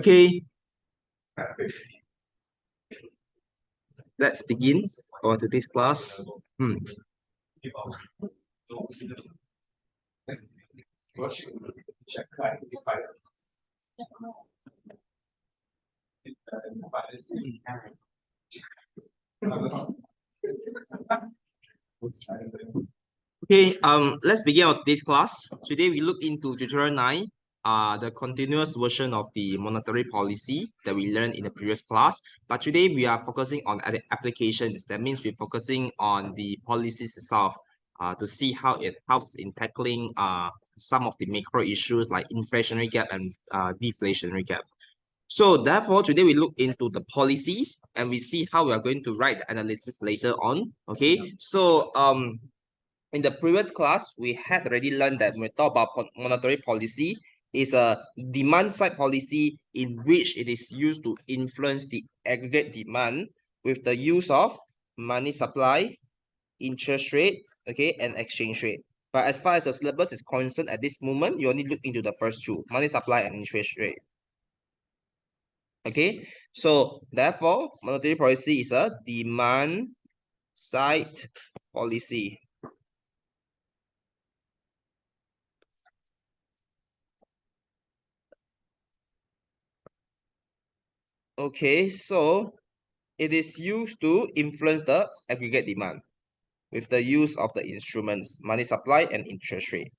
Okay, let's begin on today's class. Okay, let's begin on today's class. Today we look into tutorial 9, the continuous version of the monetary policy that we learned in the previous class. But today we are focusing on the applications. That means we're focusing on the policies itself to see how it helps in tackling some of the macro issues like inflationary gap and deflationary gap. So therefore, today we look into the policies and we see how we are going to write the analysis later on. Okay, so in the previous class, we had already learned that when we talk about monetary policy, is a demand side policy in which it is used to influence the aggregate demand with the use of money supply, interest rate, okay, and exchange rate. But as far as the syllabus is concerned at this moment, you only look into the first two, money supply and interest rate. Okay, so therefore, monetary policy is a demand side policy. Okay, so it is used to influence the aggregate demand with the use of the instruments, money supply and interest rate.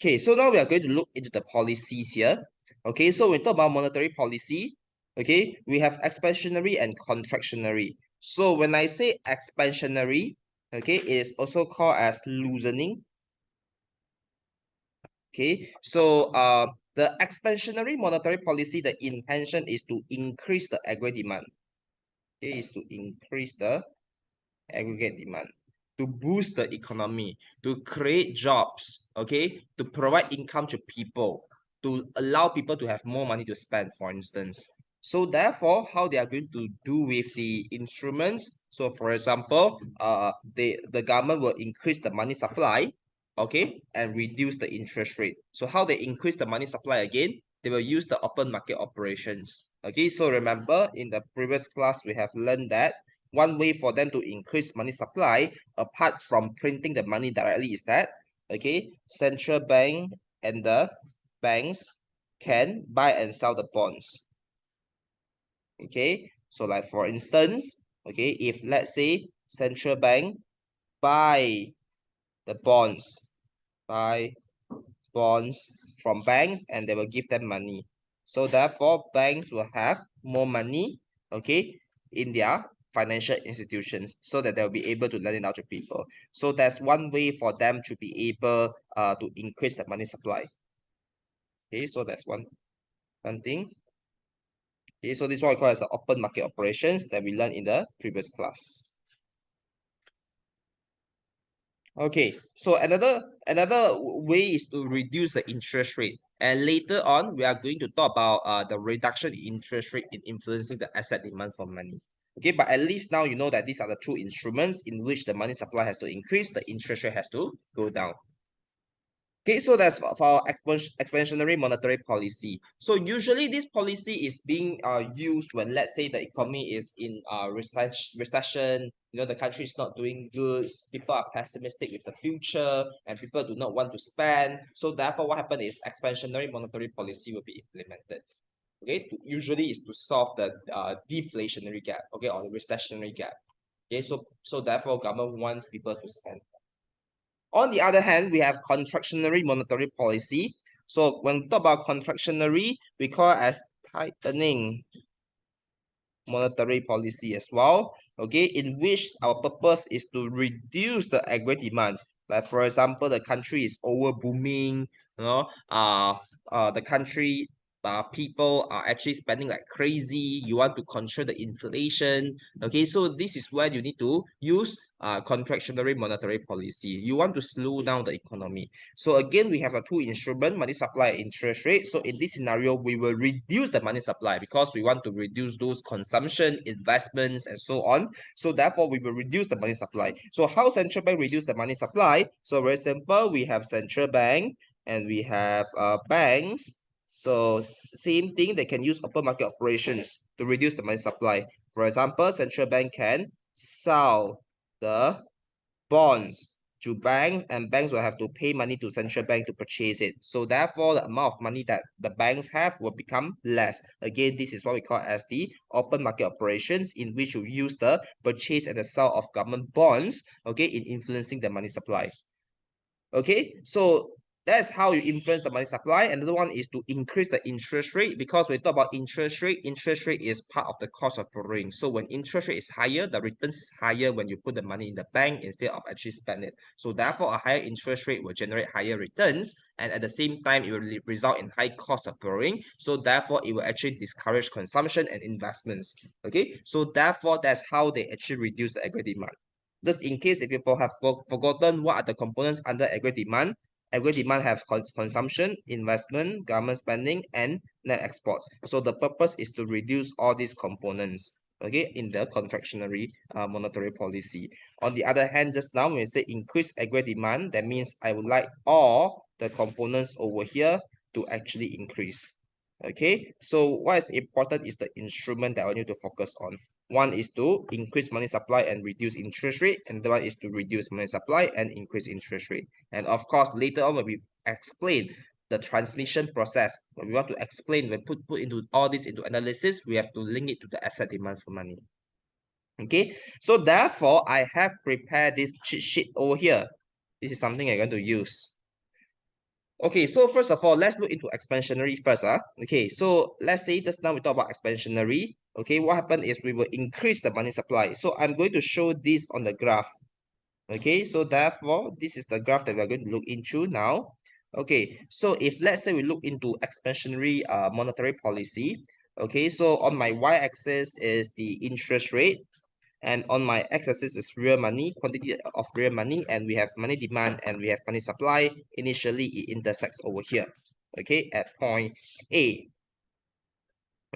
Okay, so now we are going to look into the policies here. Okay, so when we talk about monetary policy, okay, we have expansionary and contractionary. So when I say expansionary, okay, it is also called as loosening. Okay, so the expansionary monetary policy, the intention is to increase the aggregate demand. Okay, is to increase the aggregate demand, to boost the economy, to create jobs, okay, to provide income to people, to allow people to have more money to spend, for instance. So therefore, how they are going to do with the instruments? So for example, the government will increase the money supply, okay, and reduce the interest rate. So how they increase the money supply again? They will use the open market operations. Okay, so remember in the previous class, we have learned that one way for them to increase money supply, apart from printing the money directly, is that, okay, central bank and the banks can buy and sell the bonds. Okay, so like for instance, okay, if let's say central bank buy the bonds, buy bonds from banks and they will give them money. So therefore, banks will have more money, okay, in their financial institutions so that they'll be able to lend it out to people. So that's one way for them to be able to increase the money supply. Okay, so that's one thing. Okay, so this is what we call as the open market operations that we learned in the previous class. Okay, so another way is to reduce the interest rate. And later on, we are going to talk about the reduction in interest rate in influencing the asset demand for money. Okay, but at least now you know that these are the two instruments in which the money supply has to increase, the interest rate has to go down. Okay, so that's for expansionary monetary policy. So usually this policy is being used when, let's say, the economy is in recession. The country is not doing good. People are pessimistic with the future, and people do not want to spend. So therefore, what happens is expansionary monetary policy will be implemented. Okay, usually is to solve the deflationary gap. Okay, or the recessionary gap. Okay, so therefore, government wants people to spend. On the other hand, we have contractionary monetary policy. So when we talk about contractionary, we call it as tightening monetary policy as well, okay, in which our purpose is to reduce the aggregate demand. Like for example, the country is over booming, the country people are actually spending like crazy. You want to control the inflation. Okay, so this is where you need to use contractionary monetary policy. You want to slow down the economy. So again, we have a two instrument, money supply and interest rate. So in this scenario, we will reduce the money supply because we want to reduce those consumption, investments, and so on. So therefore, we will reduce the money supply. So how central bank reduce the money supply? So very simple. We have central bank and we have banks. So same thing, they can use open market operations to reduce the money supply. For example, central bank can sell the bonds to banks, and banks will have to pay money to central bank to purchase it. So therefore, the amount of money that the banks have will become less. Again, this is what we call as the open market operations, in which you use the purchase and the sale of government bonds, okay, in influencing the money supply. Okay, so that's how you influence the money supply. Another one is to increase the interest rate, because we talk about interest rate is part of the cost of borrowing. So when interest rate is higher, the returns is higher when you put the money in the bank instead of actually spend it. So therefore, a higher interest rate will generate higher returns, and at the same time, it will result in high cost of borrowing. So therefore, it will actually discourage consumption and investments. Okay, so therefore, that's how they actually reduce the aggregate demand. Just in case if people have forgotten what are the components under aggregate demand, aggregate demand have consumption, investment, government spending, and net exports. So the purpose is to reduce all these components, okay, in the contractionary monetary policy. On the other hand, just now when we say increase aggregate demand, that means I would like all the components over here to actually increase. Okay, so what is important is the instrument that I want you to focus on. One is to increase money supply and reduce interest rate, and the one is to reduce money supply and increase interest rate. And of course, later on when we explain the transmission process, when we want to explain, when put into all this into analysis, we have to link it to the asset demand for money. Okay, so therefore, I have prepared this cheat sheet over here. This is something I'm going to use. Okay, so first of all, let's look into expansionary first. Okay, so let's say just now we talk about expansionary. Okay, what happened is we will increase the money supply. So I'm going to show this on the graph. Okay, so therefore, this is the graph that we're going to look into now. Okay, so if let's say we look into expansionary monetary policy. Okay, so on my y-axis is the interest rate, and on my x-axis is real money, quantity of real money, and we have money demand and we have money supply. Initially, it intersects over here, okay, at point A.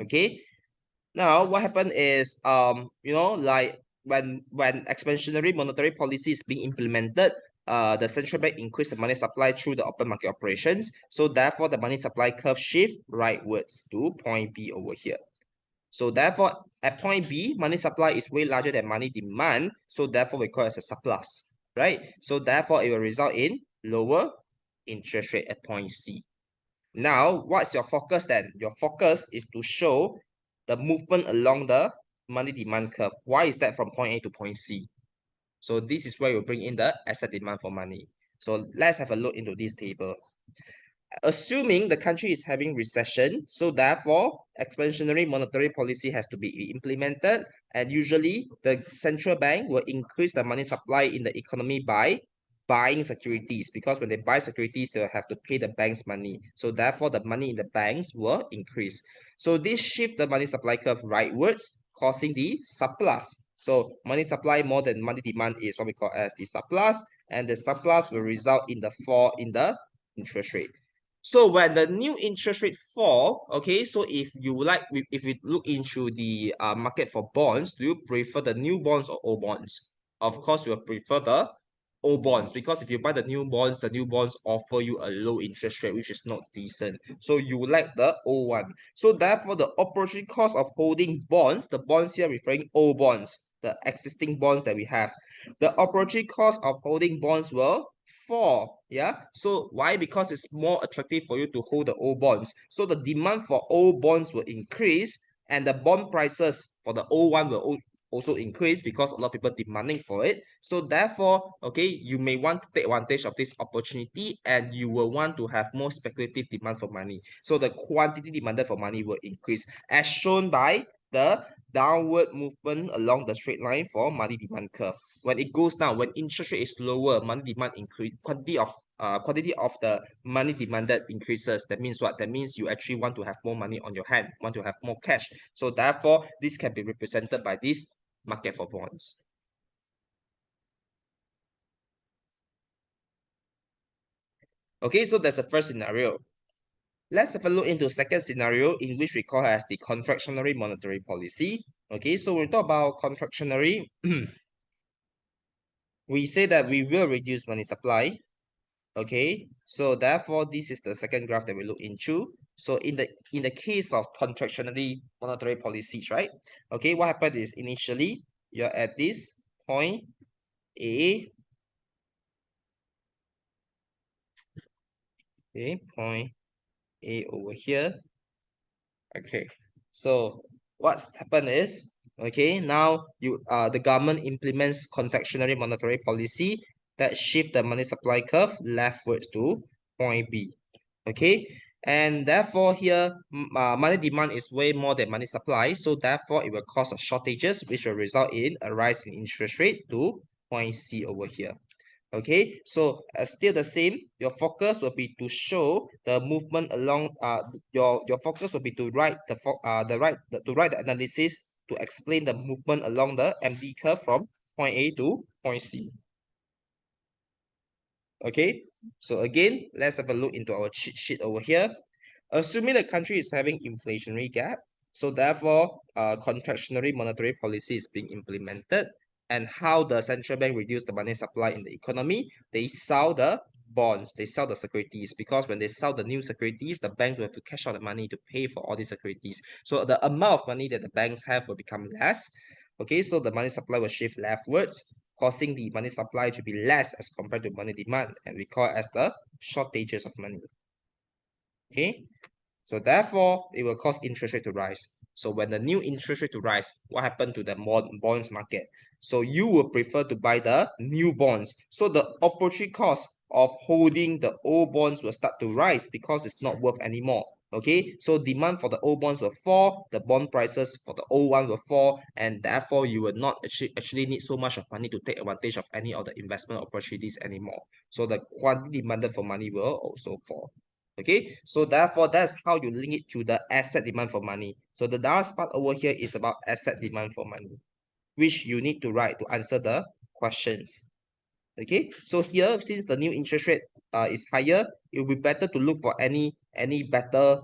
Okay, now what happened is like when expansionary monetary policy is being implemented, the central bank increased the money supply through the open market operations. So therefore, the money supply curve shift rightwards to point B over here. So therefore, at point B, money supply is way larger than money demand. So therefore, we call it as a surplus, right? So therefore, it will result in lower interest rate at point C. Now, what's your focus then? Your focus is to show the movement along the money demand curve. Why is that from point A to point C? So this is where you bring in the asset demand for money. So let's have a look into this table. Assuming the country is having recession, so therefore expansionary monetary policy has to be implemented, and usually the central bank will increase the money supply in the economy by buying securities, because when they buy securities, they'll have to pay the banks money. So therefore, the money in the banks will increase. So this shift the money supply curve rightwards, causing the surplus. So money supply more than money demand is what we call as the surplus, and the surplus will result in the fall in the interest rate. So when the new interest rate fall, okay, so if we look into the market for bonds, do you prefer the new bonds or old bonds? Of course, you will prefer the old bonds, because if you buy the new bonds offer you a low interest rate, which is not decent. So you like the old one. So therefore, the opportunity cost of holding bonds, the bonds here referring old bonds, the existing bonds that we have, the opportunity cost of holding bonds will fall. Yeah. So why? Because it's more attractive for you to hold the old bonds. So the demand for old bonds will increase, and the bond prices for the old one will also increase because a lot of people demanding for it. So therefore, okay, you may want to take advantage of this opportunity, and you will want to have more speculative demand for money. So the quantity demanded for money will increase, as shown by the downward movement along the straight line for money demand curve. When it goes down, when interest rate is lower, money demand increase, quantity of the money demanded increases. That means what? That means you actually want to have more money on your hand, want to have more cash. So therefore, this can be represented by this market for bonds. Okay, so that's the first scenario. Let's have a look into second scenario, in which we call as the contractionary monetary policy. Okay, so when we talk about contractionary, we say that we will reduce money supply. Okay, so therefore this is the second graph that we look into. So in the case of contractionary monetary policies, right? Okay, what happened is initially you're at this point A, okay, point A over here. Okay, so what's happened is, okay, now the government implements contractionary monetary policy that shift the money supply curve leftwards to point B. Okay, and therefore here money demand is way more than money supply, so therefore it will cause shortages, which will result in a rise in interest rate to point C over here. Okay, so still the same, your focus will be to show the movement along your focus will be to write to write the analysis to explain the movement along the MD curve from point A to point C. Okay, so again, let's have a look into our cheat sheet over here. Assuming the country is having inflationary gap, so therefore, contractionary monetary policy is being implemented. And how the central bank reduce the money supply in the economy? They sell the bonds, they sell the securities, because when they sell the new securities, the banks will have to cash out the money to pay for all these securities. So the amount of money that the banks have will become less. Okay, so the money supply will shift leftwards, causing the money supply to be less as compared to money demand, and we call it as the shortages of money. Okay, so therefore, it will cause interest rate to rise. So when the new interest rate to rise, what happened to the bonds market? So you will prefer to buy the new bonds. So the opportunity cost of holding the old bonds will start to rise because it's not worth anymore. Okay, so demand for the old bonds will fall, the bond prices for the old one will fall, and therefore you will not actually need so much of money to take advantage of any of the investment opportunities anymore. So the quantity demanded for money will also fall. Okay, so therefore that's how you link it to the asset demand for money. So the last part over here is about asset demand for money, which you need to write to answer the questions. Okay, so here, since the new interest rate is higher, it will be better to look for any better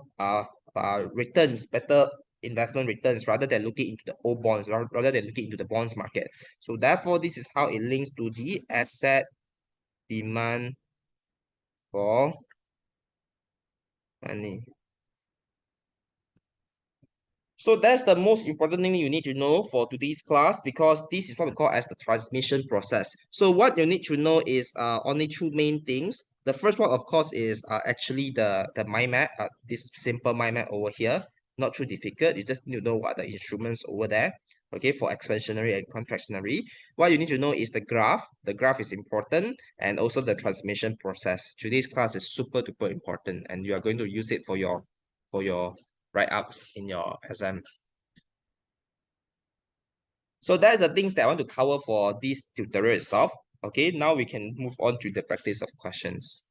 returns, better investment returns, rather than looking into the old bonds, rather than looking into the bonds market. So therefore, this is how it links to the asset demand for money. So that's the most important thing you need to know for today's class, because this is what we call as the transmission process. So what you need to know is only two main things. The first one, of course, is actually the mind map, this simple mind map over here. Not too difficult. You just need to know what are the instruments over there. Okay, for expansionary and contractionary. What you need to know is the graph. The graph is important, and also the transmission process. Today's class is super duper important, and you are going to use it for your write-ups in your exam. So that's the things that I want to cover for this tutorial itself. Okay, now we can move on to the practice of questions.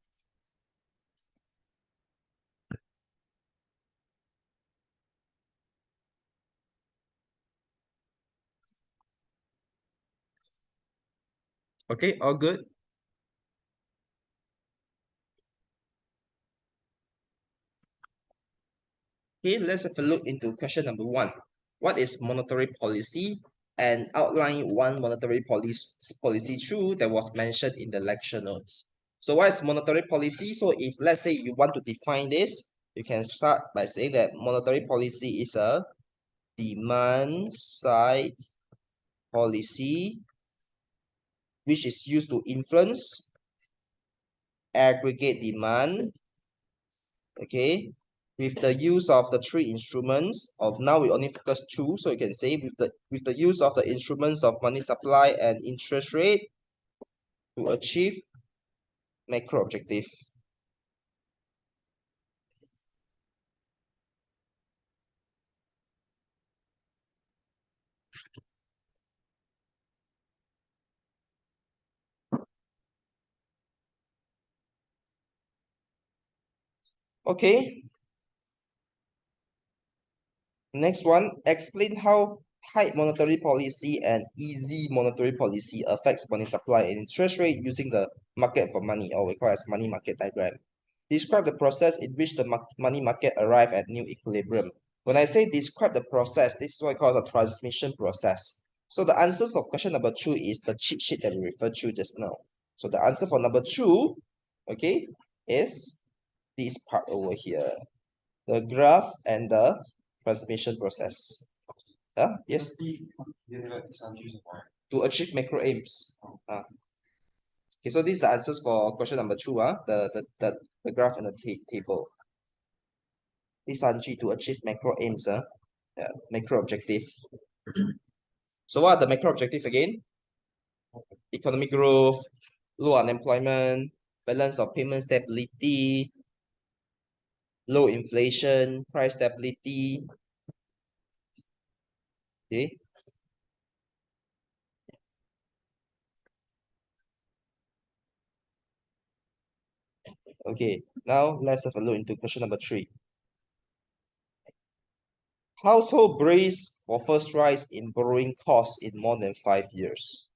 Okay, all good. Okay, let's have a look into question number one. What is monetary policy? and outline one monetary policy tool that was mentioned in the lecture notes. So what is monetary policy? So if let's say you want to define this, you can start by saying that monetary policy is a demand side policy which is used to influence aggregate demand, okay, with the use of the three instruments of now we only focus two, so you can say with the use of the instruments of money supply and interest rate to achieve macro objective. Okay, next one, explain how tight monetary policy and easy monetary policy affects money supply and interest rate using the market for money, or we call as money market diagram. Describe the process in which the money market arrive at new equilibrium. When I say describe the process, this is what I call the transmission process. So the answers of question number 2 is the cheat sheet that we referred to just now. So the answer for number 2, okay, is this part over here, the graph and the transmission process. Yes, to achieve macro aims. Okay, so these are the answers for question number 2, the graph and the table. 第三句 to achieve macro aims, yeah, macro objective. So what are the macro objective again? Economic growth, low unemployment, balance of payment stability, low inflation, price stability. Okay. Okay, now let's have a look into question number 3. Household brace for first rise in borrowing costs in more than 5 years.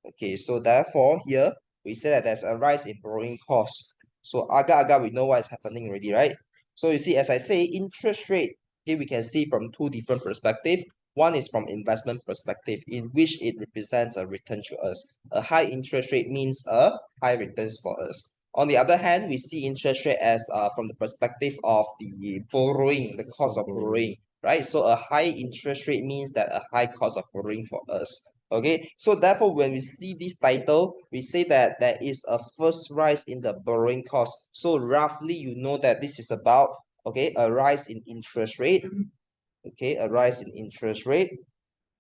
Okay, so therefore here we say that there's a rise in borrowing costs. So agak we know what is happening already, right? So you see, as I say, interest rate, okay, we can see from two different perspectives. One is from investment perspective, in which it represents a return to us. A high interest rate means a high returns for us. On the other hand, we see interest rate as from the perspective of the borrowing, the cost of borrowing, right? So a high interest rate means that a high cost of borrowing for us. Okay, so therefore, when we see this title, we say that there is a first rise in the borrowing cost. So roughly, you know that this is about, okay, a rise in interest rate. Okay, a rise in interest rate.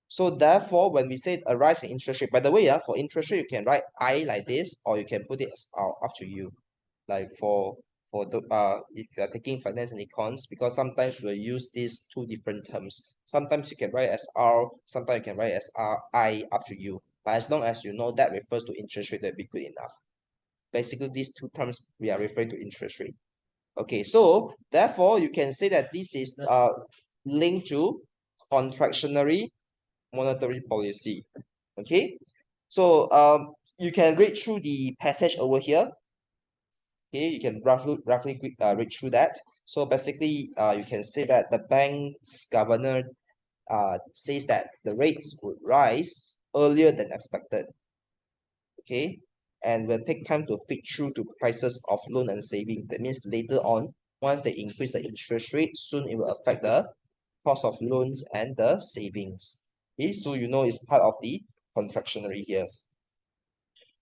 So therefore, when we say a rise in interest rate, by the way, for interest rate, you can write I like this, or you can put it as up to you. Like for the if you are taking finance and econs, because sometimes we'll use these two different terms. Sometimes you can write as R, sometimes you can write as I, up to you. But as long as you know that refers to interest rate, that'd be good enough. Basically, these two terms we are referring to interest rate. Okay, so therefore you can say that this is linked to contractionary monetary policy. Okay, so you can read through the passage over here. Okay, you can roughly read through that. So basically, you can say that the bank's governor says that the rates would rise earlier than expected. Okay, and will take time to feed through to prices of loan and saving. That means later on, once they increase the interest rate, soon it will affect the cost of loans and the savings. Okay, so you know it's part of the contractionary here.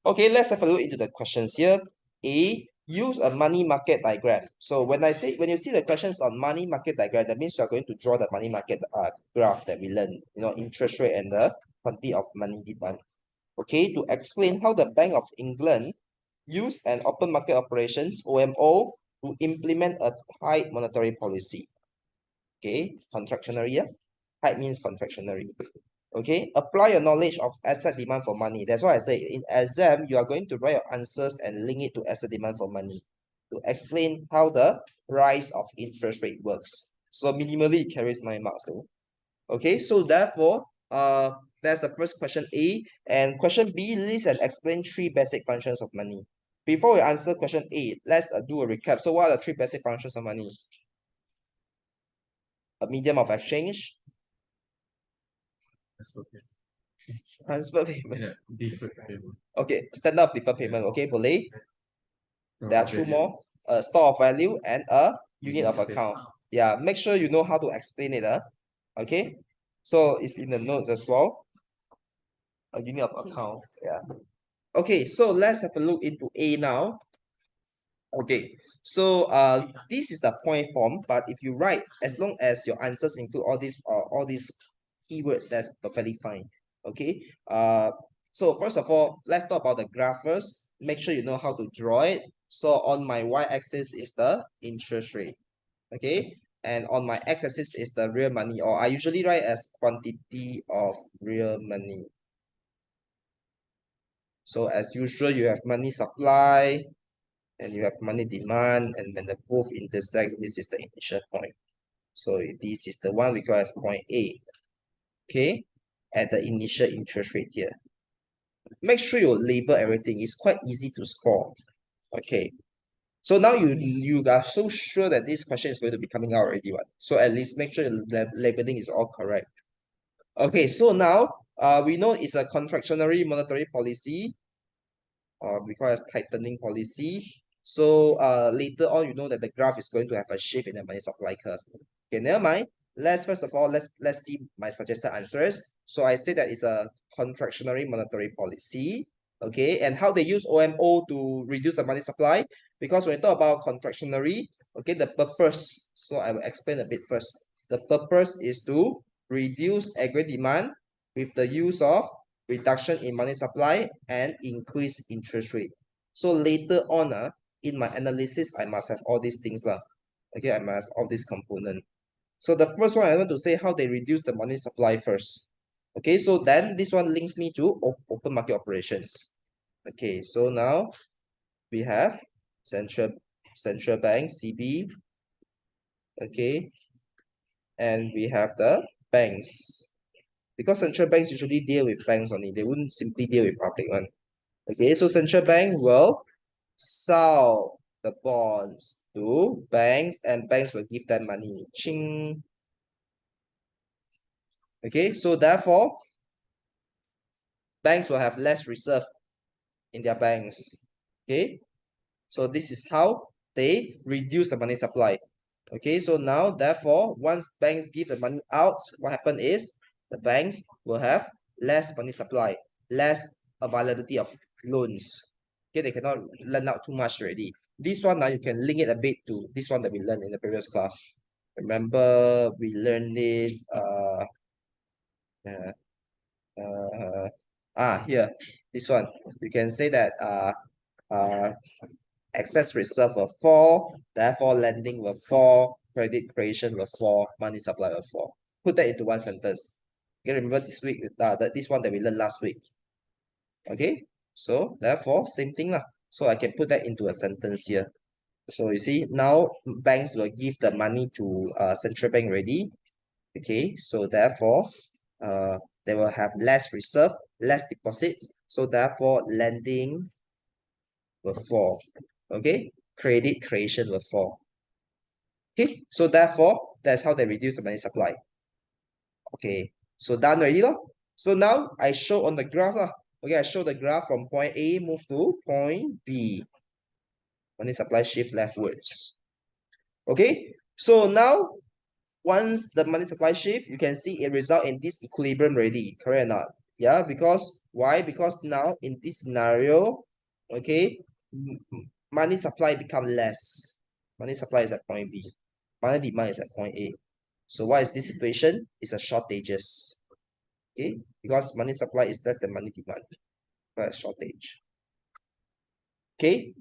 Okay, let's have a look into the questions here. A, use a money market diagram. So when you see the questions on money market diagram, that means you are going to draw the money market graph that we learned, interest rate and the quantity of money demand. Okay, to explain how the Bank of England used an open market operations OMO to implement a tight monetary policy. Okay, contractionary, yeah? Tight means contractionary. Okay, apply your knowledge of asset demand for money. That's why I say in exam, you are going to write your answers and link it to asset demand for money to explain how the rise of interest rate works. So minimally it carries 9 marks though. Okay, so therefore, that's the first question A. And question B, list and explain 3 basic functions of money. Before we answer question A, let's do a recap. So what are the 3 basic functions of money? A medium of exchange. Transfer payment. Yeah, deferred payment. Okay, standard of deferred payment. Okay, boleh. There are two more. A store of value and a unit of account. Yeah, make sure you know how to explain it. Okay, so it's in the notes as well. A unit of account. Yeah. Okay, so let's have a look into A now. Okay, so this is the point form, but if you write, as long as your answers include all these keywords, that's perfectly fine. Okay. So first of all, let's talk about the graph first. Make sure you know how to draw it. So on my y-axis is the interest rate. Okay, and on my x-axis is the real money, or I usually write as quantity of real money. So as usual, you have money supply and you have money demand, and when the both intersect, this is the initial point. So this is the one we call as point A. Okay, at the initial interest rate here. Make sure you label everything. It's quite easy to score. Okay. So now you are so sure that this question is going to be coming out already, one. So at least make sure the labeling is all correct. Okay, so now we know it's a contractionary monetary policy, or we call it as tightening policy. So later on, you know that the graph is going to have a shift in the money supply curve. Okay, never mind. Let's first of all let's see my suggested answers. So I say that it's a contractionary monetary policy. Okay, and how they use OMO to reduce the money supply. Because when we talk about contractionary, okay, the purpose. So I will explain a bit first. The purpose is to reduce aggregate demand with the use of reduction in money supply and increase interest rate. So later on, in my analysis, I must have all these things lah. Okay, I must all these component. So the first one I want to say how they reduce the money supply first. Okay, so then this one links me to open market operations. Okay, so now we have central bank CB. Okay, and we have the banks. Because central banks usually deal with banks only, they wouldn't simply deal with public one. Okay, so central bank will sell the bonds to banks and banks will give them money. Ching. Okay, so therefore, banks will have less reserve in their banks. Okay, so this is how they reduce the money supply. Okay, so now therefore, once banks give the money out, what happen is the banks will have less money supply, less availability of loans. Okay, they cannot lend out too much already. This one now you can link it a bit to this one that we learned in the previous class. Remember we learned it uh, here, this one. You can say that excess reserve will fall, therefore lending will fall, credit creation will fall, money supply will fall. Put that into one sentence. Okay, remember this week, this one that we learned last week. Okay, so therefore, same thing lah. So I can put that into a sentence here. So you see, now banks will give the money to central bank already. Okay, so therefore, they will have less reserve, less deposits. So therefore, lending will fall. Okay, credit creation will fall. Okay, so therefore, that's how they reduce the money supply. Okay, so done already lor. So now I show on the graph lah. Okay, I show the graph from point A move to point B. Money supply shift leftwards. Okay, so now once the money supply shift, you can see it result in this equilibrium already, correct or not? Yeah, because why? Because now in this scenario, okay, money supply become less. Money supply is at point B. Money demand is at point A. So what is this situation? It's a shortages. Okay, because money supply is less than money demand. That's shortage. Okay,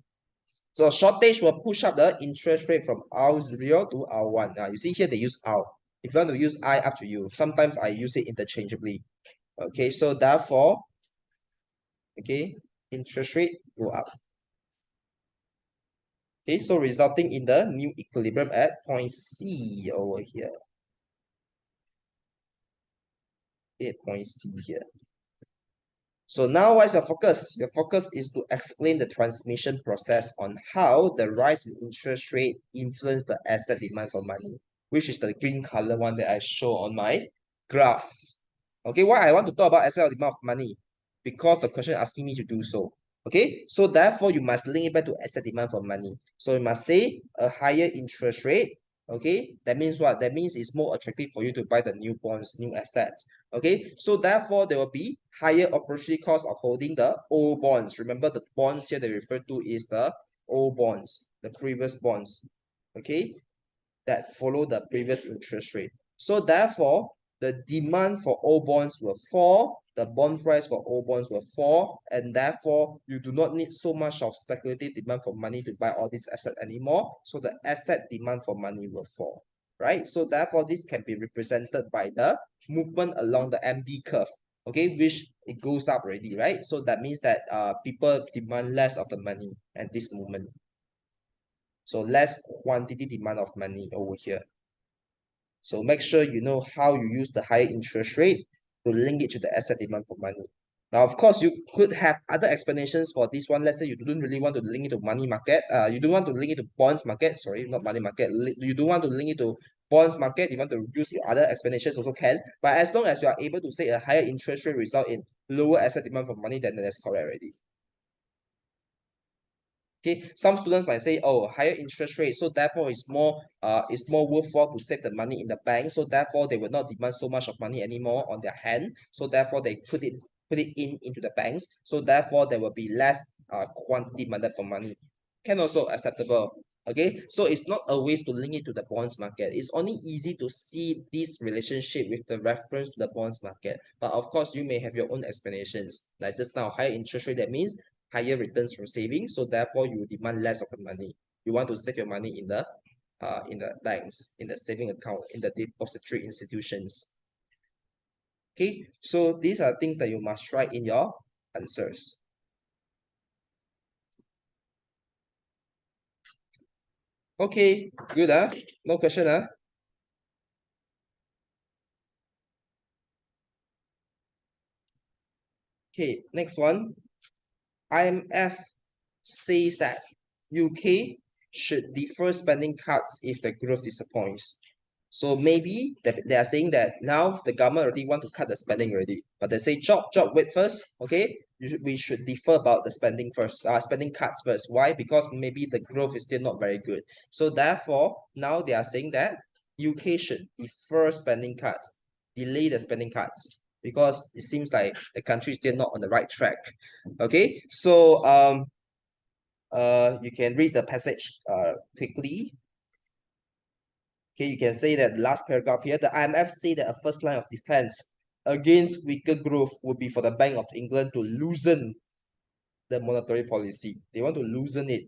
so shortage will push up the interest rate from R0 to R1. Now you see here they use R. If you want to use I, up to you. Sometimes I use it interchangeably. Okay, so therefore, okay, interest rate go up. Okay, so resulting in the new equilibrium at point C over here. Okay, point C here. So now what's your focus? Your focus is to explain the transmission process on how the rise in interest rate influence the asset demand for money, which is the green color one that I show on my graph. Okay, why I want to talk about asset demand of money? Because the question asking me to do so. Okay, so therefore you must link it back to asset demand for money. So you must say a higher interest rate. Okay, that means what? That means it's more attractive for you to buy the new bonds, new assets. Okay, so therefore there will be higher opportunity cost of holding the old bonds. Remember the bonds here they refer to is the old bonds, the previous bonds. Okay, that follow the previous interest rate. So therefore, the demand for old bonds will fall, the bond price for old bonds will fall, and therefore you do not need so much of speculative demand for money to buy all these assets anymore. So the asset demand for money will fall, right? So therefore, this can be represented by the movement along the MD curve, okay, which it goes up already, right? So that means that people demand less of the money at this moment. So less quantity demand of money over here. So make sure you know how you use the higher interest rate to link it to the asset demand for money. Now, of course, you could have other explanations for this one. Let's say you don't really want to link it to money market. You don't want to link it to bonds market. Sorry, not money market. You don't want to link it to bonds market. You want to use your other explanations also can. But as long as you are able to say a higher interest rate result in lower asset demand for money, then that's correct already. Okay, some students might say, oh, higher interest rate, so therefore it's more worthwhile to save the money in the bank, so therefore they will not demand so much of money anymore on their hand, so therefore they put it into the banks, so therefore there will be less quantity demanded for money. Can also acceptable. Okay, so it's not always to link it to the bonds market. It's only easy to see this relationship with the reference to the bonds market. But of course, you may have your own explanations. Like just now, higher interest rate, that means higher returns from savings, so therefore you demand less of the money. You want to save your money in the banks, in the saving account, in the depository institutions. Okay, so these are things that you must write in your answers. Okay, good, no question, Okay, next one. IMF says that UK should defer spending cuts if the growth disappoints. So maybe they are saying that now the government already want to cut the spending already, but they say wait first, okay? We should defer about the spending first, spending cuts first. Why? Because maybe the growth is still not very good. So therefore, now they are saying that UK should defer spending cuts, delay the spending cuts, because it seems like the country is still not on the right track. Okay, so you can read the passage quickly. Okay, you can say that the last paragraph here, the IMF say that a first line of defense against weaker growth would be for the Bank of England to loosen the monetary policy. They want to loosen it.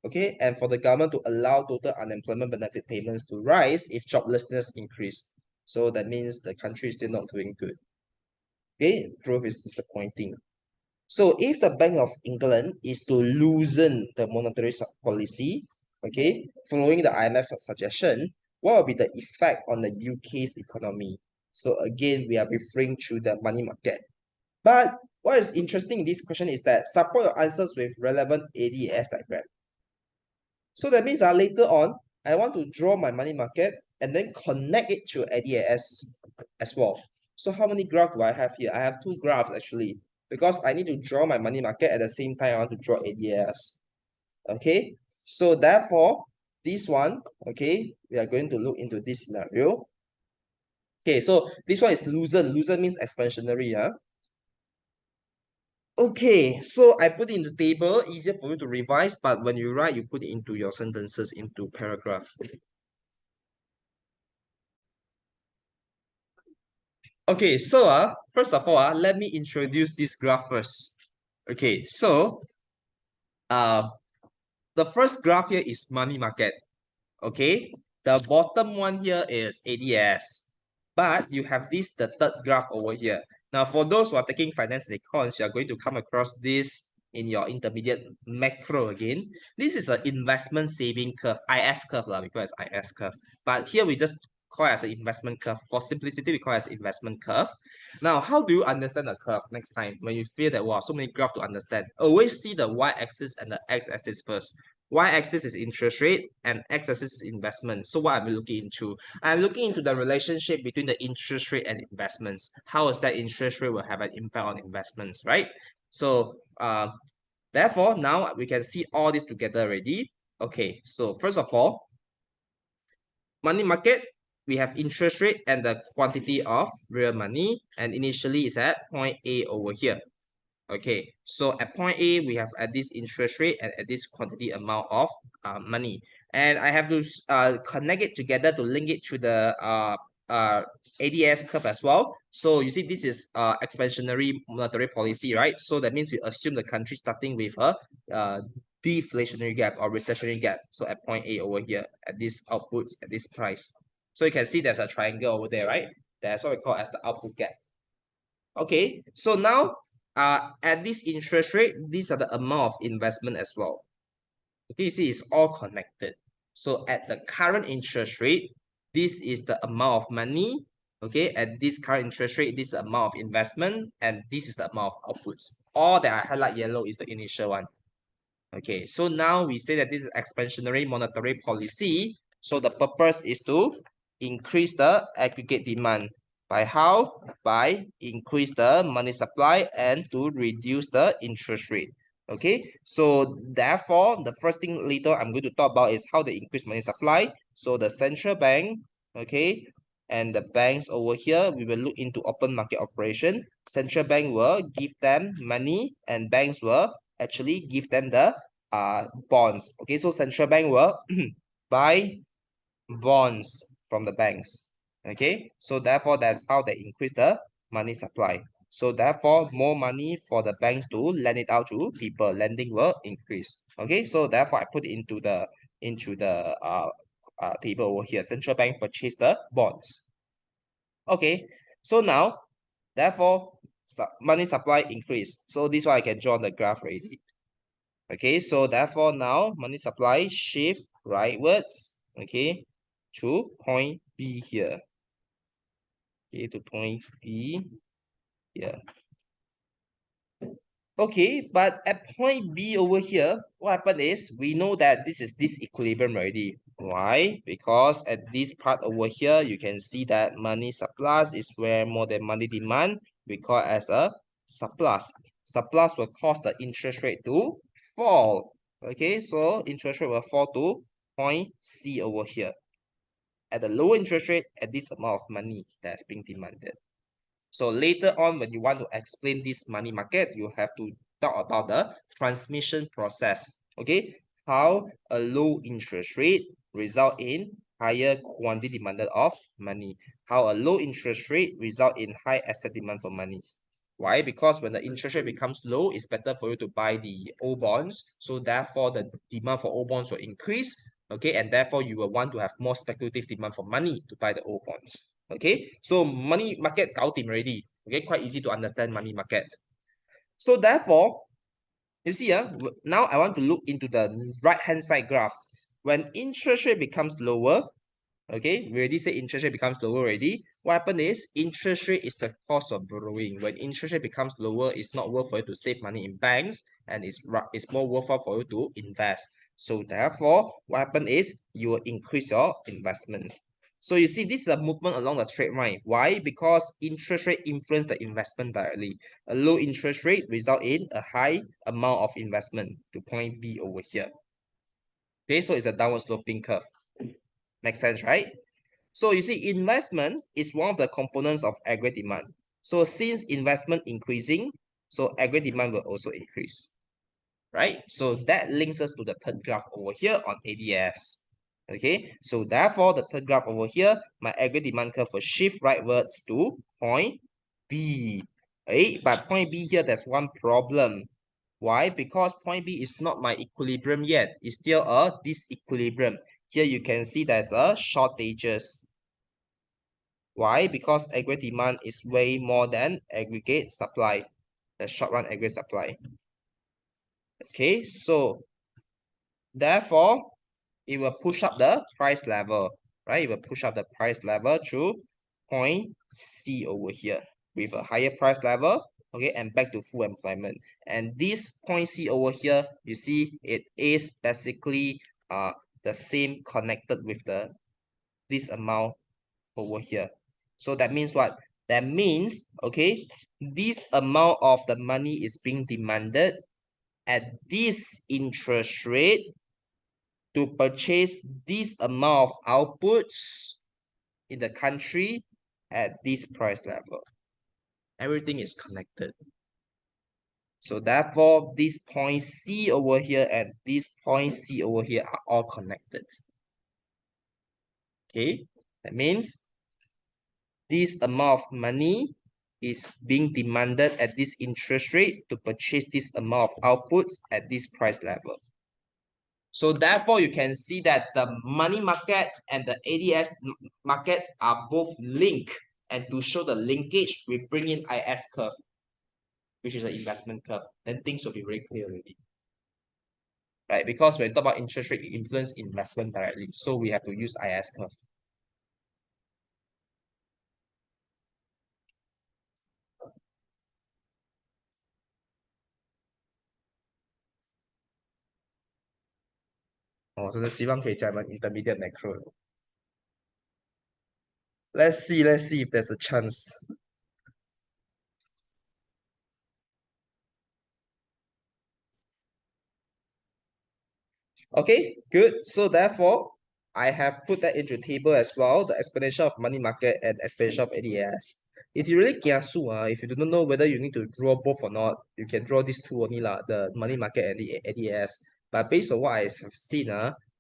Okay, and for the government to allow total unemployment benefit payments to rise if joblessness increase. So that means the country is still not doing good. Okay, growth is disappointing. So if the Bank of England is to loosen the monetary policy, okay, following the IMF suggestion, what will be the effect on the UK's economy? So again, we are referring to the money market. But what is interesting in this question is that support your answers with relevant ADS diagram. So that means later on, I want to draw my money market and then connect it to ADS as well. So how many graphs do I have here? I have two graphs actually, because I need to draw my money market at the same time I want to draw ADS. Okay, so therefore, this one, okay, we are going to look into this scenario. Okay, so this one is loosen. Loosen means expansionary, Okay, so I put it in the table, easier for you to revise, but when you write, you put it into your sentences, into paragraph. Okay, so first of all, let me introduce this graph first. Okay, so uh, the first graph here is money market. Okay, the bottom one here is ADS, but you have the third graph over here. Now, for those who are taking finance and econs, you are going to come across this in your intermediate macro again. This is an investment saving curve, IS curve lah, because it's IS curve. But here we just call it as an investment curve. For simplicity, we call it as investment curve. Now, how do you understand the curve next time when you feel that, wow, so many graphs to understand? Always see the y-axis and the x-axis first. Y-axis is interest rate and x-axis is investment. So what I'm looking into? I'm looking into the relationship between the interest rate and investments. How is that interest rate will have an impact on investments, right? So therefore, now we can see all this together already. Okay, so first of all, money market, we have interest rate and the quantity of real money, and initially it's at point A over here. Okay, so at point A, we have at this interest rate and at this quantity amount of money. And I have to connect it together to link it to the uh, ADS curve as well. So you see, this is expansionary monetary policy, right? So that means we assume the country starting with a deflationary gap or recessionary gap. So at point A over here, at this outputs, at this price. So you can see there's a triangle over there, right? That's what we call as the output gap. Okay, so now at this interest rate, these are the amount of investment as well. Okay, you see it's all connected. So at the current interest rate, this is the amount of money. Okay, at this current interest rate, this is the amount of investment, and this is the amount of outputs. All that I highlight yellow is the initial one. Okay, so now we say that this is expansionary monetary policy. So the purpose is to increase the aggregate demand. By how? By increase the money supply and to reduce the interest rate. Okay, so therefore, the first thing later I'm going to talk about is how they increase money supply. So the central bank, okay, and the banks over here, we will look into open market operation. Central bank will give them money and banks will actually give them the bonds. Okay, so central bank will buy bonds from the banks. Okay, so therefore that's how they increase the money supply. So therefore more money for the banks to lend it out to people. Lending will increase. Okay, so therefore I put it into the table over here. Central bank purchase the bonds. Okay, so now therefore money supply increase. So this one I can draw on the graph already. Okay, so therefore now money supply shift rightwards, okay, to point B here. Okay, to point B here. Okay, but at point B over here, what happened is we know that this is disequilibrium already. Why? Because at this part over here, you can see that money surplus is where more than money demand. We call it as a surplus. Surplus will cause the interest rate to fall. Okay, so interest rate will fall to point C over here. At the lower interest rate, at this amount of money that's being demanded. So later on, when you want to explain this money market, you have to talk about the transmission process. Okay, how a low interest rate result in higher quantity demanded of money. How a low interest rate result in high asset demand for money. Why? Because when the interest rate becomes low, it's better for you to buy the old bonds. So therefore, the demand for old bonds will increase. Okay, and therefore you will want to have more speculative demand for money to buy the old bonds. Okay, so money market 搞定 already. Okay, quite easy to understand money market. So therefore, you see, now I want to look into the right hand side graph. When interest rate becomes lower, okay, we already say interest rate becomes lower already. What happened is interest rate is the cost of borrowing. When interest rate becomes lower, it's not worth for you to save money in banks, and it's more worthwhile for you to invest. So therefore, what happened is you will increase your investments. So you see, this is a movement along the straight line. Why? Because interest rate influence the investment directly. A low interest rate result in a high amount of investment to point B over here. Okay, so it's a downward sloping curve. Makes sense, right? So you see, investment is one of the components of aggregate demand. So since investment increasing, so aggregate demand will also increase, right? So that links us to the third graph over here on ADS. Okay, so therefore the third graph over here, my aggregate demand curve will shift rightwards to point B. Okay, but point B here, there's one problem. Why? Because point B is not my equilibrium yet. It's still a disequilibrium. Here you can see there's a shortages. Why? Because aggregate demand is way more than aggregate supply, the short run aggregate supply. Okay, so therefore, it will push up the price level, right? It will push up the price level to point C over here. With a higher price level, okay, and back to full employment. And this point C over here, you see it is basically the same connected with this amount over here. So that means what? That means, okay, this amount of the money is being demanded at this interest rate to purchase this amount of outputs in the country at this price level. Everything is connected. So therefore, this point C over here and this point C over here are all connected. Okay, that means this amount of money is being demanded at this interest rate to purchase this amount of outputs at this price level. So therefore, you can see that the money market and the ADS market are both linked. And to show the linkage, we bring in IS curve, which is an investment curve. Then things will be very clear already. Right? Because when we talk about interest rate, it influences investment directly. So we have to use IS curve. Oh, 真的希望可以加入 intermediate macro. Let's see if there's a chance. Okay, good. So therefore, I have put that into table as well, the explanation of money market and explanation of ADS. If you really kiasu, if you do not know whether you need to draw both or not, you can draw these two only lah, the money market and the ADS. But based on what I have seen,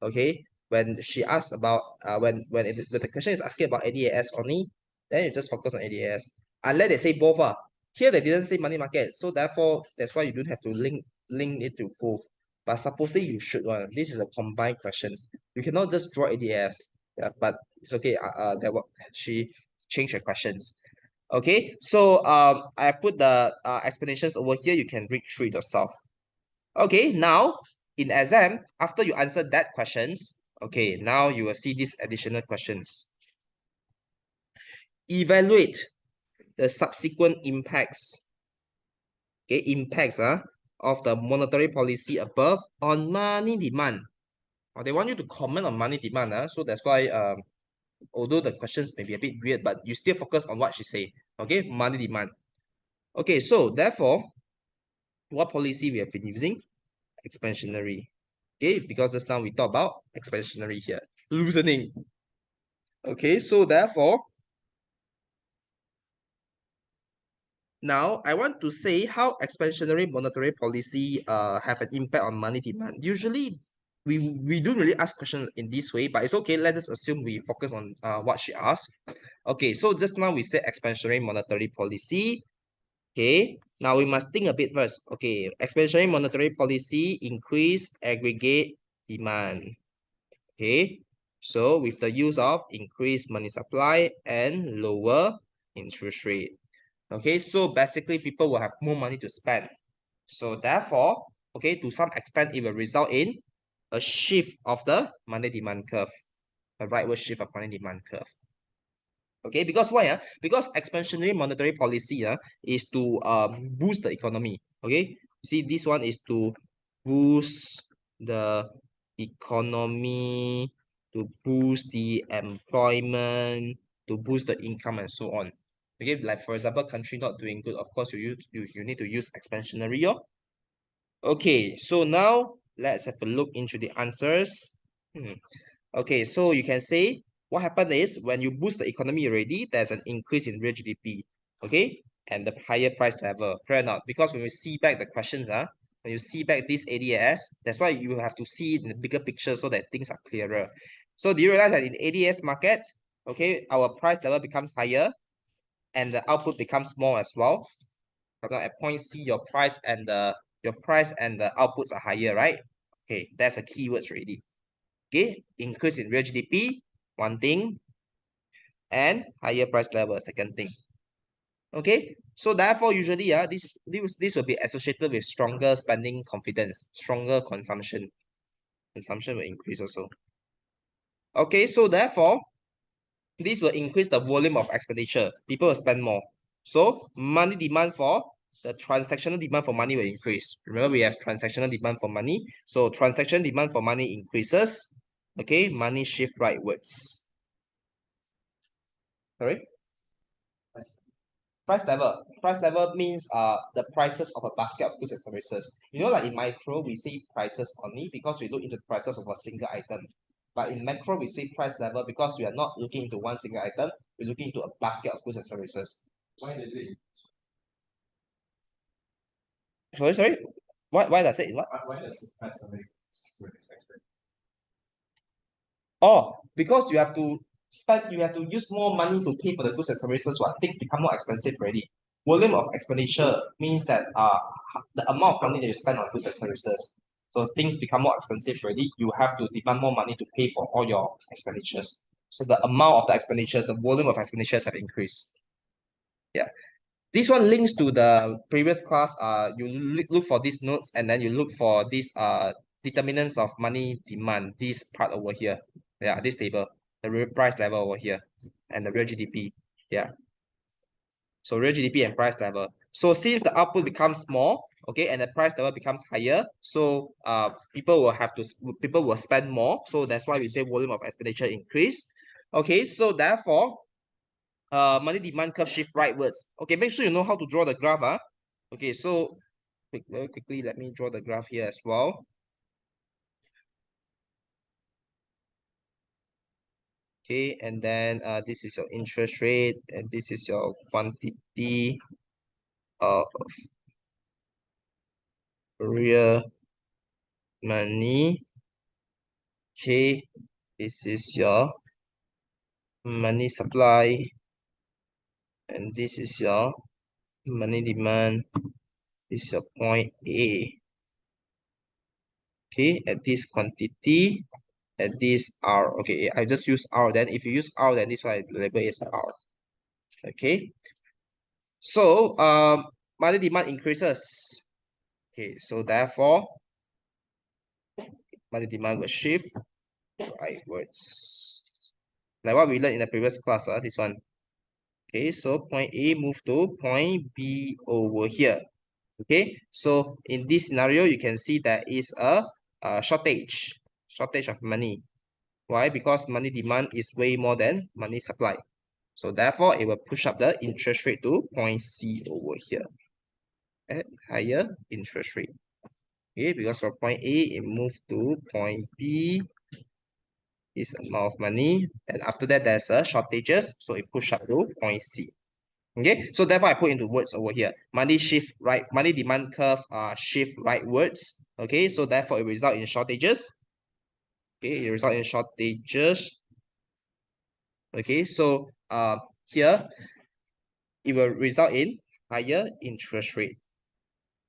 okay, when she asks about when the question is asking about ADS only, then you just focus on ADS. Unless they say both. Here they didn't say money market, so therefore that's why you don't have to link it to both. But supposedly you should one. This is a combined questions. You cannot just draw ADS. Yeah, but it's okay. That what she changed her questions. Okay, so I put the explanations over here. You can read through it yourself. Okay, now in exam, after you answer that questions, okay, now you will see these additional questions. Evaluate the subsequent impacts. Okay, impacts of the monetary policy above on money demand. They want you to comment on money demand. So that's why although the questions may be a bit weird, but you still focus on what she say. Okay, money demand. Okay, so therefore, what policy we have been using? Expansionary. Okay, because just now we talked about expansionary here. Loosening. Okay, so therefore, now I want to say how expansionary monetary policy have an impact on money demand. Usually we don't really ask questions in this way, but it's okay. Let's just assume we focus on what she asked. Okay, so just now we said expansionary monetary policy. Okay, now we must think a bit first. Okay, expansionary monetary policy increase aggregate demand. Okay, so with the use of increased money supply and lower interest rate. Okay, so basically people will have more money to spend. So therefore, okay, to some extent, it will result in a shift of the money demand curve, a rightward shift of money demand curve. Okay, because why? Because expansionary monetary policy is to boost the economy. Okay, see this one is to boost the economy, to boost the employment, to boost the income and so on. Okay, like for example, country not doing good, of course you need to use expansionary. Okay, so now let's have a look into the answers. Okay, so you can say what happened is when you boost the economy already, there's an increase in real GDP, okay, and the higher price level. Fair enough, because when we see back the questions, when you see back this ADS, that's why you have to see it in the bigger picture so that things are clearer. So do you realize that in ADS market, okay, our price level becomes higher and the output becomes more as well. Now at point C, your price and the outputs are higher, right? Okay, that's a keywords already. Okay, increase in real GDP, one thing, and higher price level, second thing. Okay, so therefore usually this will be associated with stronger spending confidence, stronger consumption. Consumption will increase also. Okay, so therefore this will increase the volume of expenditure. People will spend more. So money demand for the transactional demand for money will increase. Remember, we have transactional demand for money. So transaction demand for money increases. Okay, money shift rightwards. Sorry? Price level. Price level means the prices of a basket of goods and services. You know, like in micro, we say prices only because we look into the prices of a single item. But in macro, we say price level because we are not looking into one single item, we're looking into a basket of goods and services. Why does it? Sorry? Why does it? What? Why does the price of it so expensive? Oh, because you have to use more money to pay for the goods and services, what things become more expensive already. Volume of expenditure means that the amount of money that you spend on goods and services. So things become more expensive already. You have to demand more money to pay for all your expenditures. So the amount of the expenditures, the volume of expenditures have increased. Yeah. This one links to the previous class. You look for these notes and then you look for these determinants of money demand. This part over here. Yeah, this table, the real price level over here, and the real GDP. Yeah. So real GDP and price level. So since the output becomes small, okay, and the price level becomes higher, so people will spend more. So that's why we say volume of expenditure increase. Okay, so therefore, money demand curve shift rightwards. Okay, make sure you know how to draw the graph. Okay, so very quickly, let me draw the graph here as well. Okay, and then this is your interest rate, and this is your quantity of real money. Okay, this is your money supply, and this is your money demand. This is your point A. Okay, at this quantity, at this R. Okay, I just use R. Then if you use R, then this one I label is R. Okay, so money demand increases. Okay, so therefore money demand will shift rightwards. Like what we learned in the previous class, this one. Okay, so point A move to point B over here. Okay, so in this scenario, you can see there is a shortage of money. Why? Because money demand is way more than money supply. So therefore, it will push up the interest rate to point C over here at higher interest rate. Okay, because from point A, it moved to point B, this amount of money. And after that, there's a shortages, so it push up to point C. Okay, so therefore I put into words over here. Money demand curve shift rightwards. Okay, so therefore it result in shortages. Okay, it result in shortages. Okay, so here it will result in higher interest rate.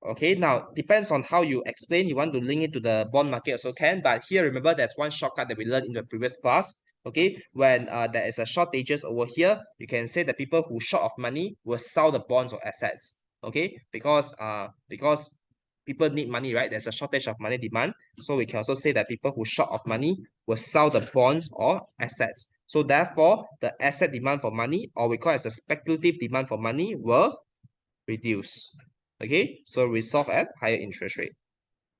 Okay, now depends on how you explain. You want to link it to the bond market also can, but here remember there's one shortcut that we learned in the previous class. Okay, when there is a shortages over here, you can say that people who short of money will sell the bonds or assets. Okay, because people need money, right? There's a shortage of money demand, so we can also say that people who short of money will sell the bonds or assets. So therefore, the asset demand for money, or we call it as a speculative demand for money, will reduce. Okay, so resolve at higher interest rate.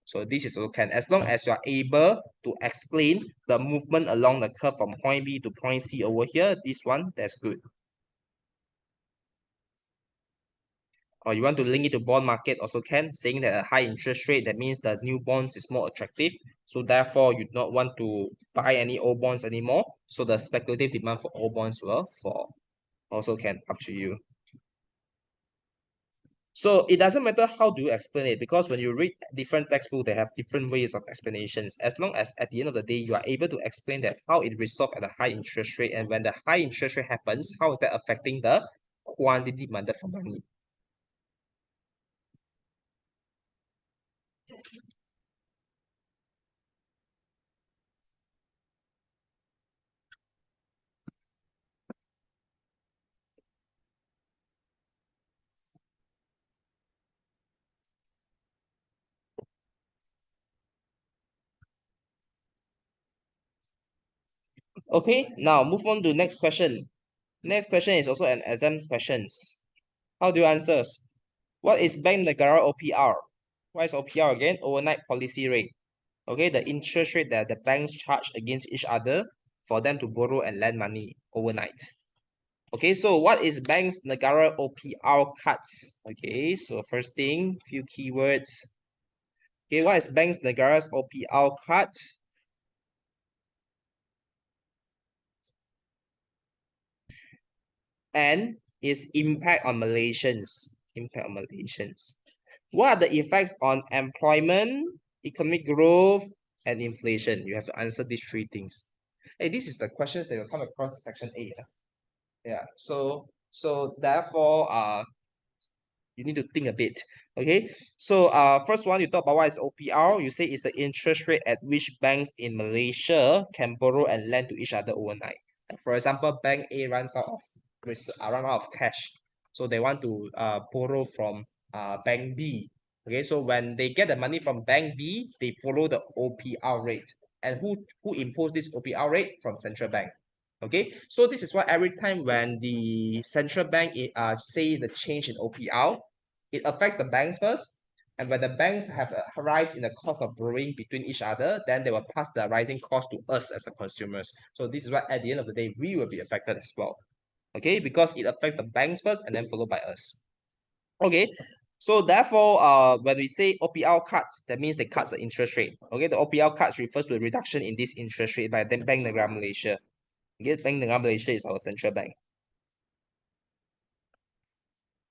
So this is also can, as long as you are able to explain the movement along the curve from point B to point C over here, this one, that's good. Or you want to link it to bond market also can, saying that a high interest rate, that means the new bonds is more attractive. So therefore, you do not want to buy any old bonds anymore. So the speculative demand for old bonds will fall. Also can, up to you. So it doesn't matter how do you explain it, because when you read different textbooks, they have different ways of explanations. As long as at the end of the day, you are able to explain that how it resolves at a high interest rate, and when the high interest rate happens, how is that affecting the quantity demanded for money. Okay, now move on to next question. Next question is also an exam questions. How do you answer? What is Bank Negara OPR? What is OPR again? Overnight policy rate. Okay, the interest rate that the banks charge against each other for them to borrow and lend money overnight. Okay, so what is Bank's Negara OPR cuts? Okay, so first thing, few keywords. Okay, what is Bank's Negara's OPR cut? And its impact on Malaysians. Impact on Malaysians. What are the effects on employment, economic growth, and inflation? You have to answer these three things. Hey, this is the questions that will come across in section 8. Yeah. So therefore, you need to think a bit. Okay. So first one, you talk about what is OPR. You say it's the interest rate at which banks in Malaysia can borrow and lend to each other overnight. For example, bank A runs out of run out of cash, so they want to borrow from bank B. Okay, so when they get the money from bank B, they follow the OPR rate. And who imposed this OPR rate? From central bank. Okay, so this is why every time when the central bank say the change in OPR, it affects the banks first. And when the banks have a rise in the cost of borrowing between each other, then they will pass the rising cost to us as the consumers. So this is why at the end of the day, we will be affected as well. Okay, because it affects the banks first and then followed by us. Okay, so therefore, when we say OPR cuts, that means they cut the interest rate. Okay, the OPR cuts refers to a reduction in this interest rate by Bank Negara Malaysia. Okay, Bank Negara Malaysia is our central bank.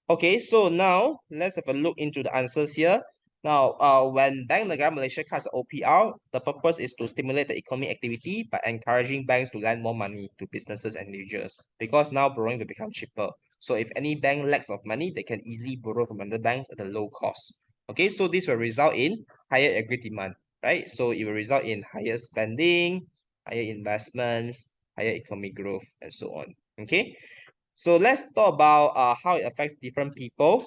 Okay, so now let's have a look into the answers here. Now, when Bank Negara Malaysia cuts OPR, the purpose is to stimulate the economic activity by encouraging banks to lend more money to businesses and individuals, because now borrowing will become cheaper. So if any bank lacks of money, they can easily borrow from other banks at a low cost. Okay, so this will result in higher aggregate demand, right? So it will result in higher spending, higher investments, higher economic growth, and so on. Okay. So let's talk about how it affects different people.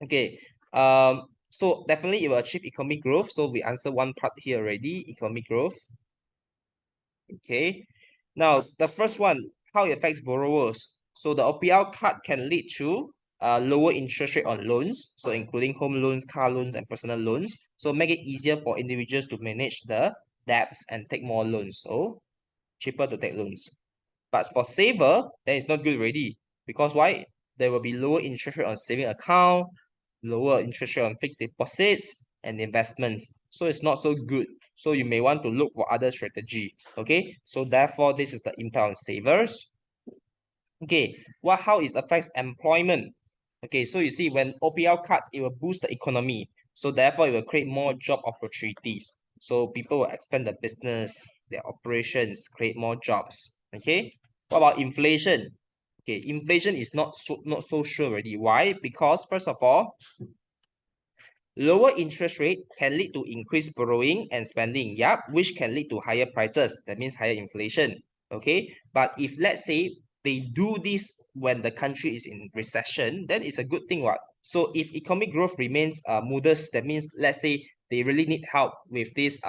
Okay. So definitely it will achieve economic growth. So we answer one part here already, economic growth. Okay. Now the first one, how it affects borrowers. So the OPR cut can lead to lower interest rate on loans, so including home loans, car loans, and personal loans. So make it easier for individuals to manage the debts and take more loans. So cheaper to take loans. But for saver, then it's not good already. Because why? There will be lower interest rate on saving account, lower interest rate on fixed deposits and investments. So it's not so good. So you may want to look for other strategy. Okay. So therefore, this is the impact on savers. Okay. How it affects employment? Okay. So you see, when OPL cuts, it will boost the economy. So therefore, it will create more job opportunities. So people will expand the business, their operations, create more jobs. Okay. What about inflation? Okay, inflation is not so sure already. Why? Because first of all, lower interest rate can lead to increased borrowing and spending. Yep, which can lead to higher prices. That means higher inflation. Okay, but if let's say they do this when the country is in recession, then it's a good thing. What? So if economic growth remains modest, that means let's say they really need help with this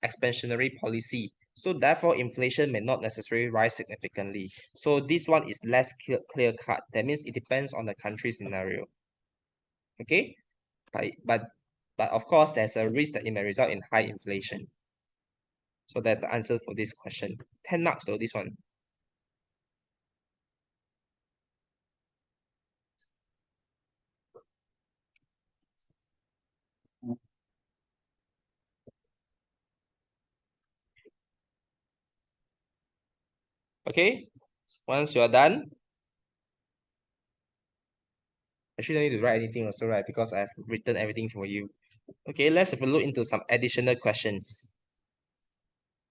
expansionary policy. So therefore, inflation may not necessarily rise significantly. So this one is less clear cut. That means it depends on the country scenario. Okay, but but but of course, there's a risk that it may result in high inflation. So that's the answer for this question. 10 marks though, this one. Okay, once you're done, actually don't need to write anything also, right? Because I've written everything for you. Okay, let's have a look into some additional questions.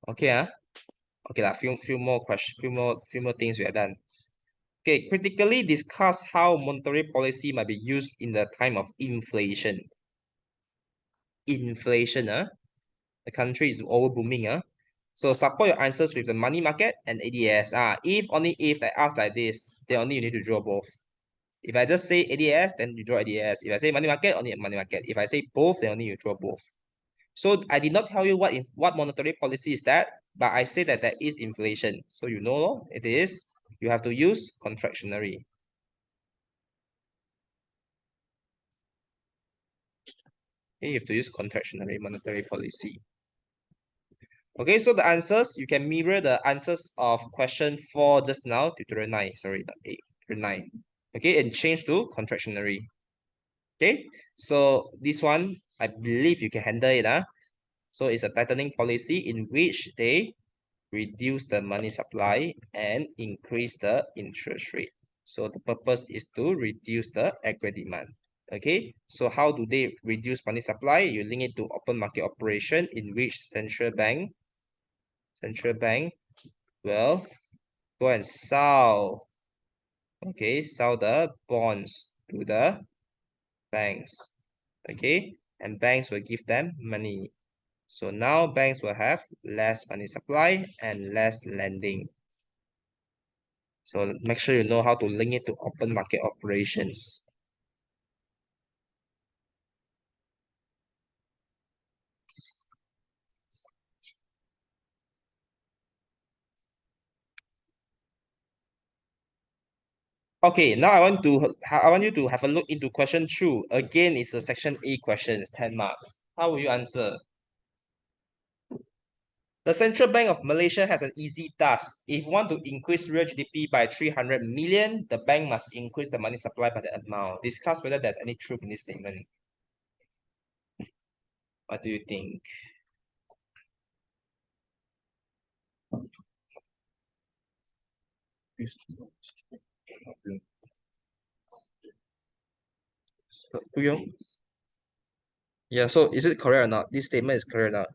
Okay, okay, few more questions, few more things we are done. Okay, critically discuss how monetary policy might be used in the time of inflation. Inflation, the country is over booming, So support your answers with the money market and ADS. If only if I ask like this, then only you need to draw both. If I just say ADS, then you draw ADS. If I say money market, only money market. If I say both, then only you draw both. So I did not tell you what monetary policy is that, but I say that there is inflation. So you know it is. You have to use contractionary. Okay, you have to use contractionary monetary policy. Okay, so the answers, you can mirror the answers of question 4 just now, tutorial 9, sorry, not 8, tutorial 9. Okay, and change to contractionary. Okay, so this one, I believe you can handle it. So it's a tightening policy in which they reduce the money supply and increase the interest rate. So the purpose is to reduce the aggregate demand. Okay, so how do they reduce money supply? You link it to open market operation in which central bank will go and sell, okay, sell the bonds to the banks, okay, and banks will give them money. So now banks will have less money supply and less lending. So make sure you know how to link it to open market operations. Okay, now I want you to have a look into question 2. Again, it's a section A question, it's 10 marks. How will you answer? The Central Bank of Malaysia has an easy task. If you want to increase real GDP by 300 million, the bank must increase the money supply by that amount. Discuss whether there's any truth in this statement. What do you think? Puyong? Yeah, so is it correct or not? This statement is correct or not?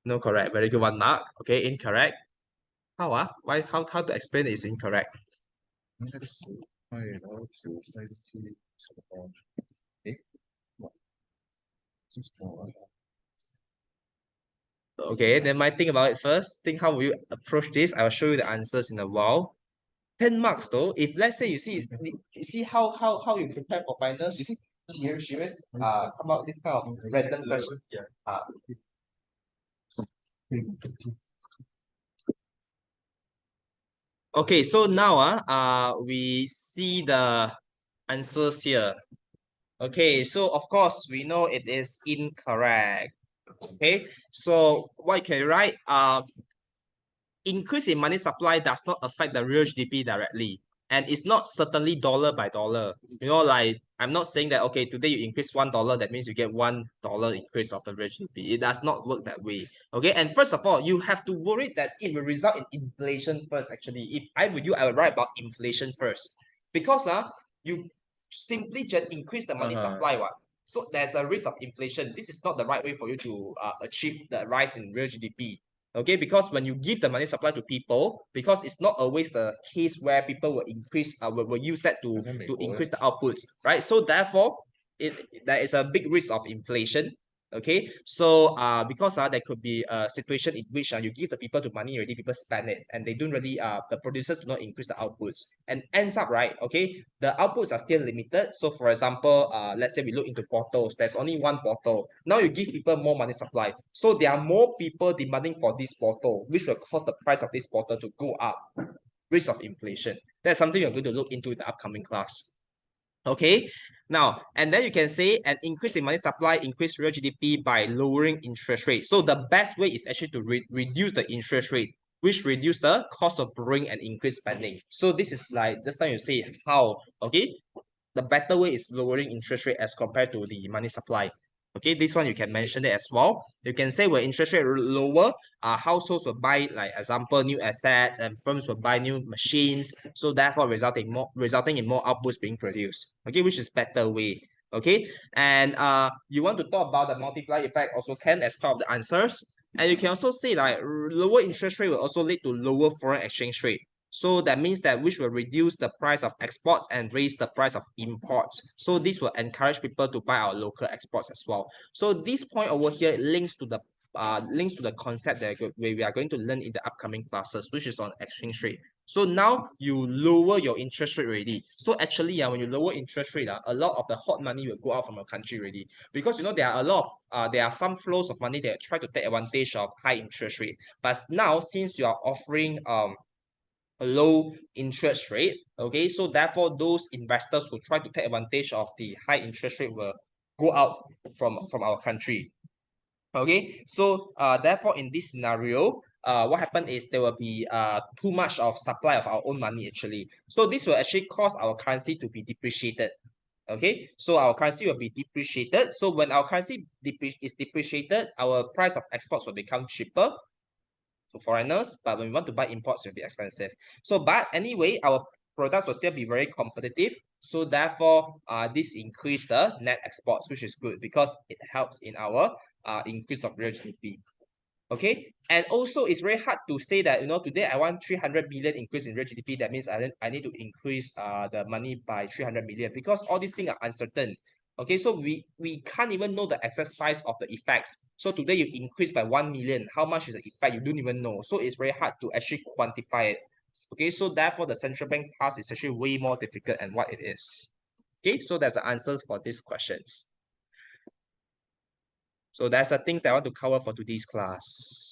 No, correct. Very good, 1 mark. Okay, incorrect. How Why how to explain it is incorrect? Okay, then might think about it first. Think how will you approach this? I will show you the answers in a while. 10 marks though. If let's say you see how you prepare for finals, you see she always come out this kind of random question. Okay, so now we see the answers here. Okay, so of course we know it is incorrect. Okay, so what you can write, increase in money supply does not affect the real GDP directly. And it's not certainly dollar by dollar. You know, like I'm not saying that, okay, today you increase $1, that means you get $1 increase of the real GDP. It does not work that way. Okay, and first of all, you have to worry that it will result in inflation first, actually. If I were you, I would write about inflation first. Because you simply just increase the money supply, what? So there's a risk of inflation. This is not the right way for you to achieve the rise in real GDP. Okay, because when you give the money supply to people, because it's not always the case where people will increase will use that to increase the outputs, right? So therefore there is a big risk of inflation. Okay, so because there could be a situation in which you give the people to money already, people spend it and they don't really the producers do not increase the outputs and ends up, right? Okay, the outputs are still limited. So for example, let's say we look into bottles, there's only one bottle. Now you give people more money supply, so there are more people demanding for this bottle, which will cause the price of this bottle to go up. Risk of inflation, that's something you're going to look into in the upcoming class. Okay, now, and then you can say an increase in money supply increase real GDP by lowering interest rate. So the best way is actually to reduce the interest rate, which reduce the cost of borrowing and increase spending. So this is like just now you say how, okay, the better way is lowering interest rate as compared to the money supply. Okay, this one you can mention it as well. You can say when interest rate lower, households will buy, like example, new assets, and firms will buy new machines. So therefore, resulting in more outputs being produced. Okay, which is better way. Okay, and you want to talk about the multiplier effect also can as part of the answers. And you can also say like lower interest rate will also lead to lower foreign exchange rate. So that means that which will reduce the price of exports and raise the price of imports. So this will encourage people to buy our local exports as well. So this point over here links to the concept that we are going to learn in the upcoming classes, which is on exchange rate. So now you lower your interest rate already. So actually, when you lower interest rate, a lot of the hot money will go out from your country already. Because you know there are a lot of there are some flows of money that try to take advantage of high interest rate. But now since you are offering a low interest rate, okay, so therefore those investors who try to take advantage of the high interest rate will go out from our country. Okay, so therefore in this scenario, what happened is there will be too much of supply of our own money actually. So this will actually cause our currency to be depreciated. Okay, so our currency will be depreciated. So when our currency is depreciated, our price of exports will become cheaper to foreigners, but when we want to buy imports, it will be expensive. So, but anyway, our products will still be very competitive. So therefore, this increase the net exports, which is good because it helps in our increase of real GDP. Okay, and also it's very hard to say that today I want 300 billion increase in real GDP. That means I need to increase the money by 300 million because all these things are uncertain. Okay, so we can't even know the exact size of the effects. So today you increase by 1 million, how much is the effect? You don't even know. So it's very hard to actually quantify it. Okay, so therefore the central bank task is actually way more difficult than what it is. Okay, so that's the answers for these questions. So that's the things that I want to cover for today's class.